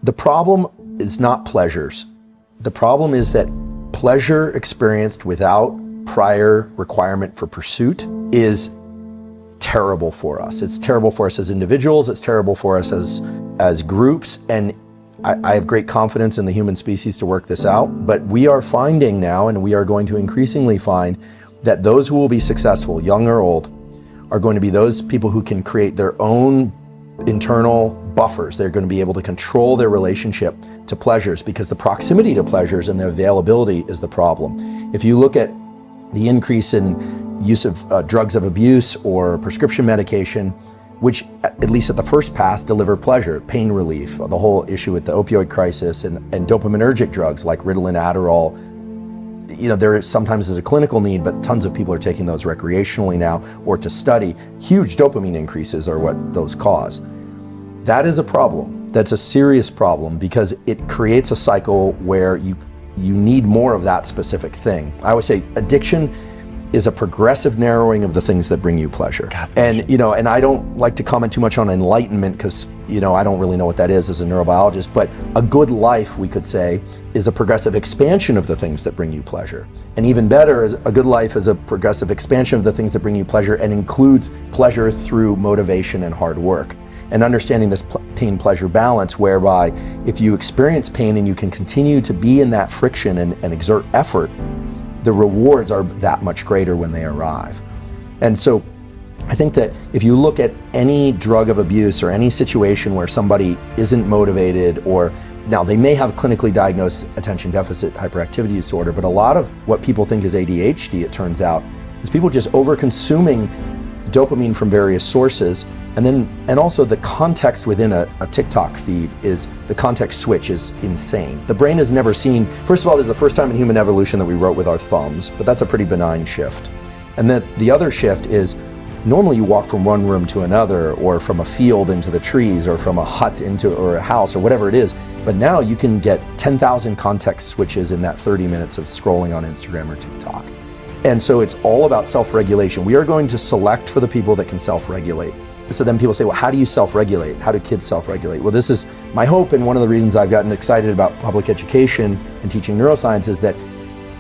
The problem is not pleasures. The problem is that pleasure experienced without prior requirement for pursuit is terrible for us. It's terrible for us as individuals, it's terrible for us as groups, and I have great confidence in the human species to work this out, but we are finding now, and we are going to increasingly find, that those who will be successful, young or old, are going to be those people who can create their own internal buffers. They're going to be able to control their relationship to pleasures, because the proximity to pleasures and the availability is the problem. If you look at the increase in use of drugs of abuse or prescription medication, which at least at the first pass deliver pleasure, pain relief, the whole issue with the opioid crisis, and dopaminergic drugs like Ritalin, Adderall, there is sometimes is a clinical need, but tons of people are taking those recreationally now or to study. Huge dopamine increases are what those cause. That is a problem. That's a serious problem, because it creates a cycle where you need more of that specific thing. I always say addiction is a progressive narrowing of the things that bring you pleasure. And I don't like to comment too much on enlightenment, because I don't really know what that is as a neurobiologist, but a good life, we could say, is a progressive expansion of the things that bring you pleasure. And even better, is a good life is a progressive expansion of the things that bring you pleasure and includes pleasure through motivation and hard work. And understanding this pain-pleasure balance, whereby if you experience pain and you can continue to be in that friction and exert effort, the rewards are that much greater when they arrive. And so I think that if you look at any drug of abuse or any situation where somebody isn't motivated, or now they may have clinically diagnosed attention deficit hyperactivity disorder, but a lot of what people think is ADHD, it turns out, is people just over-consuming dopamine from various sources. And also the context within a TikTok feed is, the context switch is insane. The brain has never seen, first of all, this is the first time in human evolution that we wrote with our thumbs, but that's a pretty benign shift. And then the other shift is, normally you walk from one room to another, or from a field into the trees, or from a hut or a house, or whatever it is. But now you can get 10,000 context switches in that 30 minutes of scrolling on Instagram or TikTok. And so it's all about self-regulation. We are going to select for the people that can self-regulate. So then people say, well, how do you self-regulate? How do kids self-regulate? Well, this is my hope, and one of the reasons I've gotten excited about public education and teaching neuroscience is that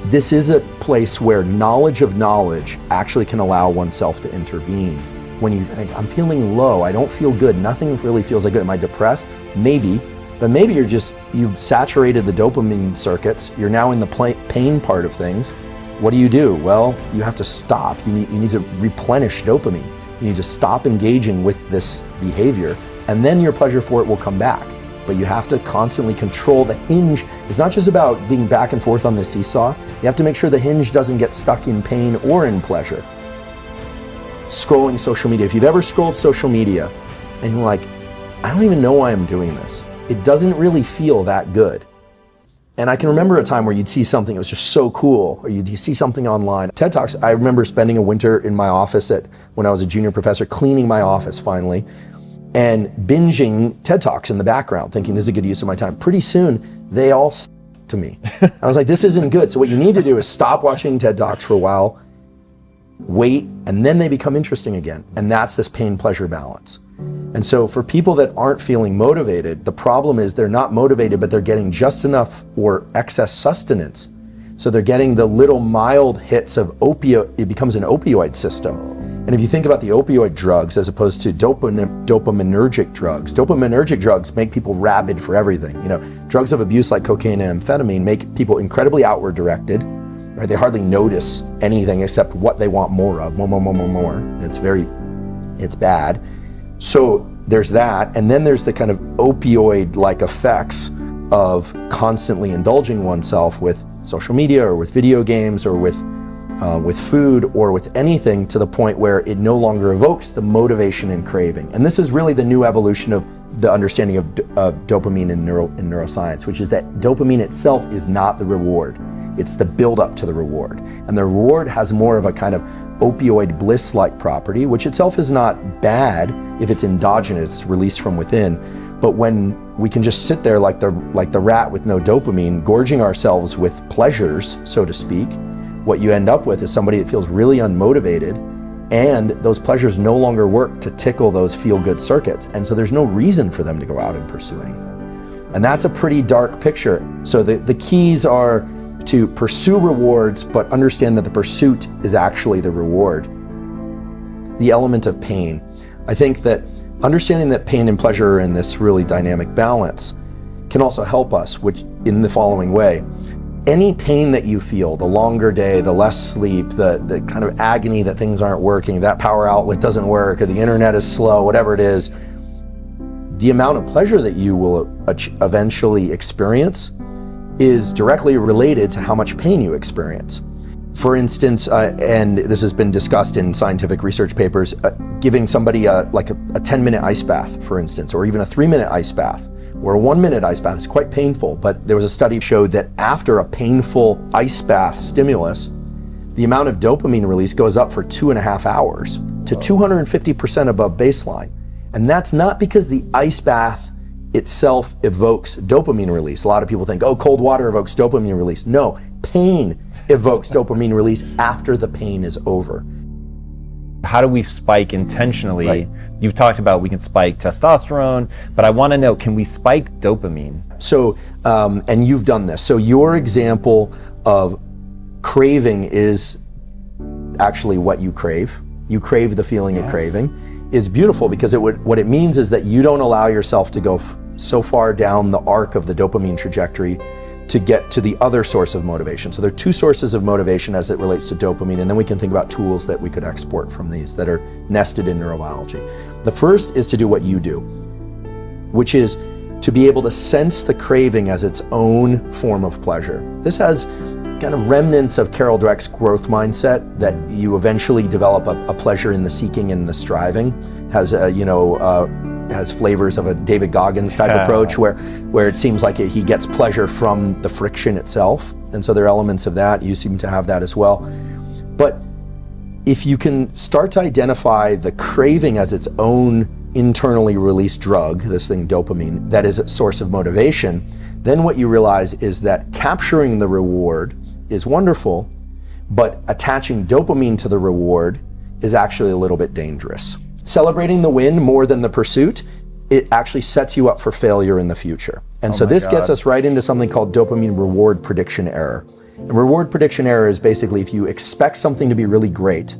this is a place where knowledge of knowledge actually can allow oneself to intervene. When you think, I'm feeling low, I don't feel good, nothing really feels like good, am I depressed? Maybe, but maybe you've saturated the dopamine circuits, you're now in the pain part of things. What do? Well, you have to stop. You need to replenish dopamine. You need to stop engaging with this behavior, and then your pleasure for it will come back. But you have to constantly control the hinge. It's not just about being back and forth on the seesaw. You have to make sure the hinge doesn't get stuck in pain or in pleasure. Scrolling social media. If you've ever scrolled social media and you're like, I don't even know why I'm doing this. It doesn't really feel that good. And I can remember a time where you'd see something that was just so cool, or you'd see something online. TED Talks, I remember spending a winter in my office when I was a junior professor, cleaning my office finally, and binging TED Talks in the background, thinking this is a good use of my time. Pretty soon, they all to me. I was like, this isn't good. So what you need to do is stop watching TED Talks for a while, wait, and then they become interesting again. And that's this pain-pleasure balance. And so for people that aren't feeling motivated, the problem is they're not motivated, but they're getting just enough or excess sustenance. So they're getting the little mild hits of opioid, it becomes an opioid system. And if you think about the opioid drugs as opposed to dopaminergic drugs make people rabid for everything. Drugs of abuse like cocaine and amphetamine make people incredibly outward directed, right? They hardly notice anything except what they want more of, more. It's bad. So there's that, and then there's the kind of opioid-like effects of constantly indulging oneself with social media or with video games or with food or with anything, to the point where it no longer evokes the motivation and craving. And this is really the new evolution of the understanding of dopamine in neuroscience, which is that dopamine itself is not the reward. It's the build-up to the reward. And the reward has more of a kind of opioid bliss-like property, which itself is not bad if it's endogenous, released from within. But when we can just sit there like the rat with no dopamine, gorging ourselves with pleasures, so to speak, what you end up with is somebody that feels really unmotivated, and those pleasures no longer work to tickle those feel-good circuits. And so there's no reason for them to go out and pursue anything. And that's a pretty dark picture. So the keys are to pursue rewards, but understand that the pursuit is actually the reward. The element of pain. I think that understanding that pain and pleasure are in this really dynamic balance can also help us, which in the following way. Any pain that you feel, the longer day, the less sleep, the kind of agony that things aren't working, that power outlet doesn't work, or the internet is slow, whatever it is, the amount of pleasure that you will eventually experience is directly related to how much pain you experience. For instance, and this has been discussed in scientific research papers, giving somebody like a 10-minute ice bath, for instance, or even a 3-minute ice bath, or a 1-minute ice bath is quite painful, but there was a study showed that after a painful ice bath stimulus, the amount of dopamine release goes up for 2.5 hours to 250% above baseline. And that's not because the ice bath itself evokes dopamine release. A lot of people think, oh, cold water evokes dopamine release. No, pain evokes dopamine release after the pain is over. How do we spike intentionally? Right. You've talked about we can spike testosterone, but I want to know, can we spike dopamine? So, and you've done this. So your example of craving is actually what you crave. You crave the feeling of craving. Is beautiful because what it means is that you don't allow yourself to go so far down the arc of the dopamine trajectory to get to the other source of motivation. So there are two sources of motivation as it relates to dopamine, and then we can think about tools that we could export from these that are nested in neurobiology. The first is to do what you do, which is to be able to sense the craving as its own form of pleasure. This has kind of remnants of Carol Dweck's growth mindset, that you eventually develop a pleasure in the seeking and the striving. Has flavors of a David Goggins type approach where it seems like he gets pleasure from the friction itself. And so there are elements of that. You seem to have that as well. But if you can start to identify the craving as its own internally released drug, this thing dopamine, that is a source of motivation, then what you realize is that capturing the reward is wonderful, but attaching dopamine to the reward is actually a little bit dangerous. Celebrating the win more than the pursuit, it actually sets you up for failure in the future. And so this gets us right into something called dopamine reward prediction error. And reward prediction error is basically if you expect something to be really great,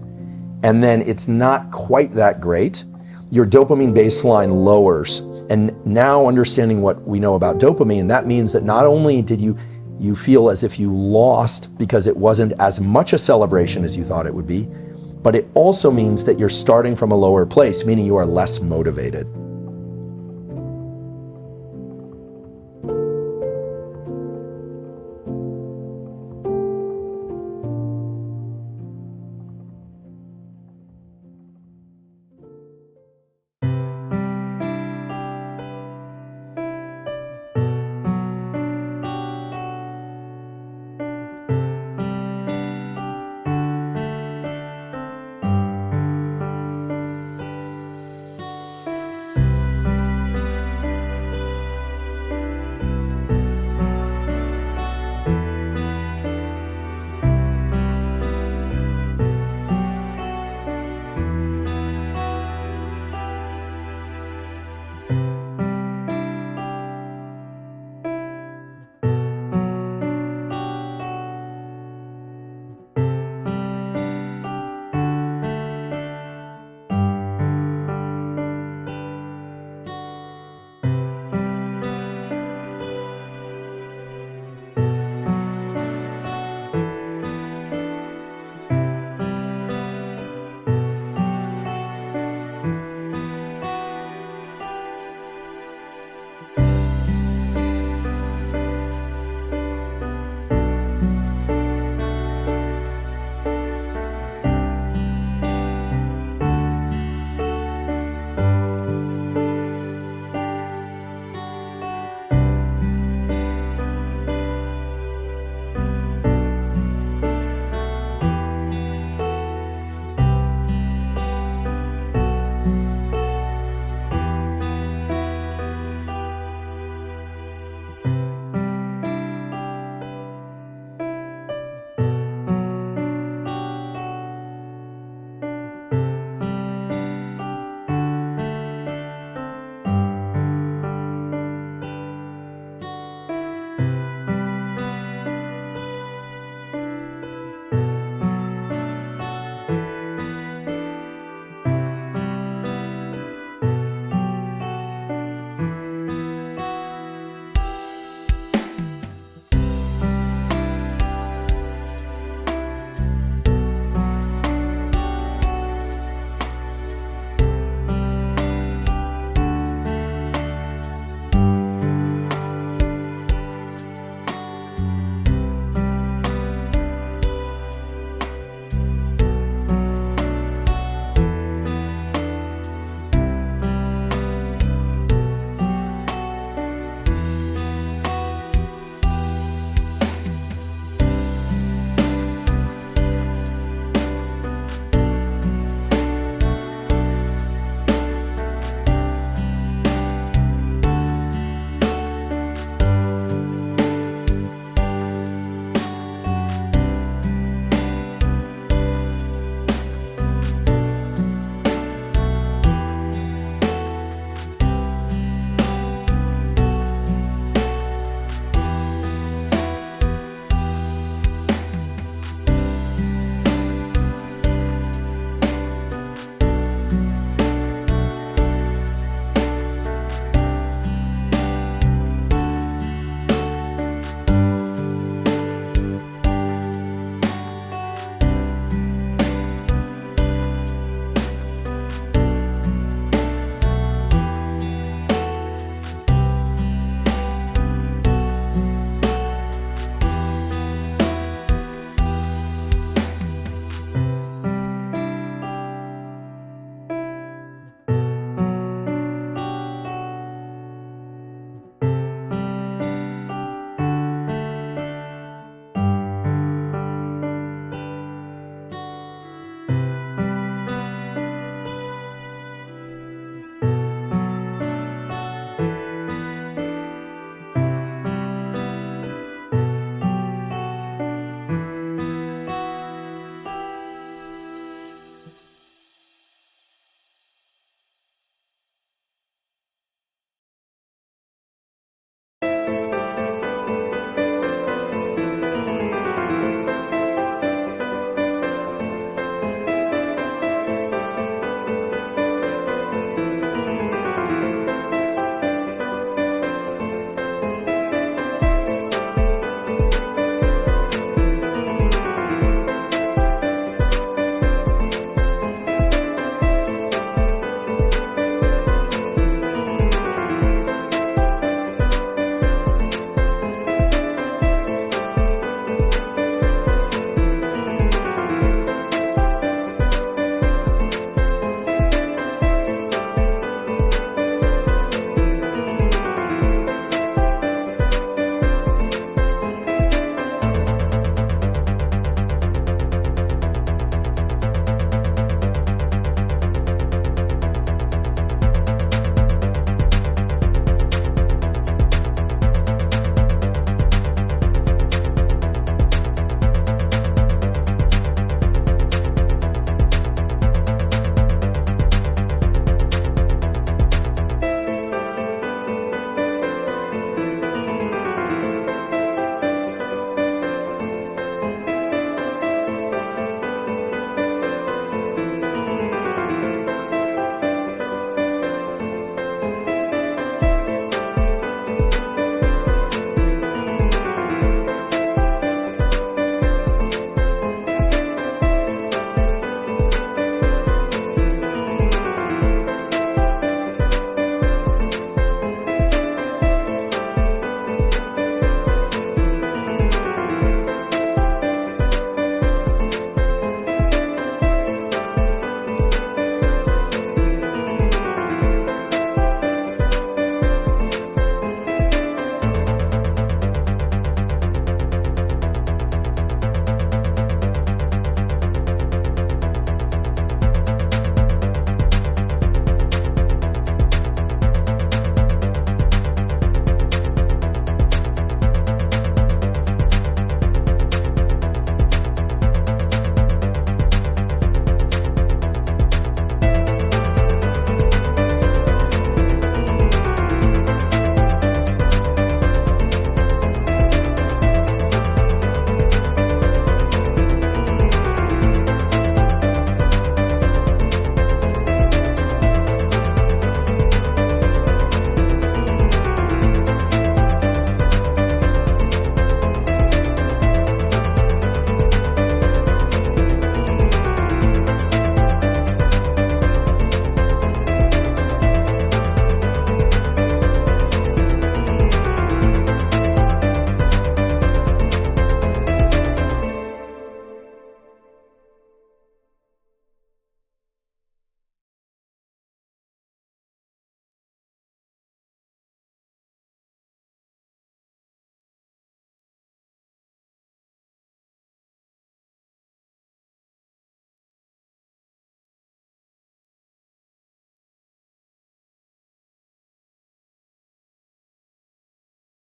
and then it's not quite that great, your dopamine baseline lowers. And now understanding what we know about dopamine, that means that not only did you feel as if you lost because it wasn't as much a celebration as you thought it would be, but it also means that you're starting from a lower place, meaning you are less motivated.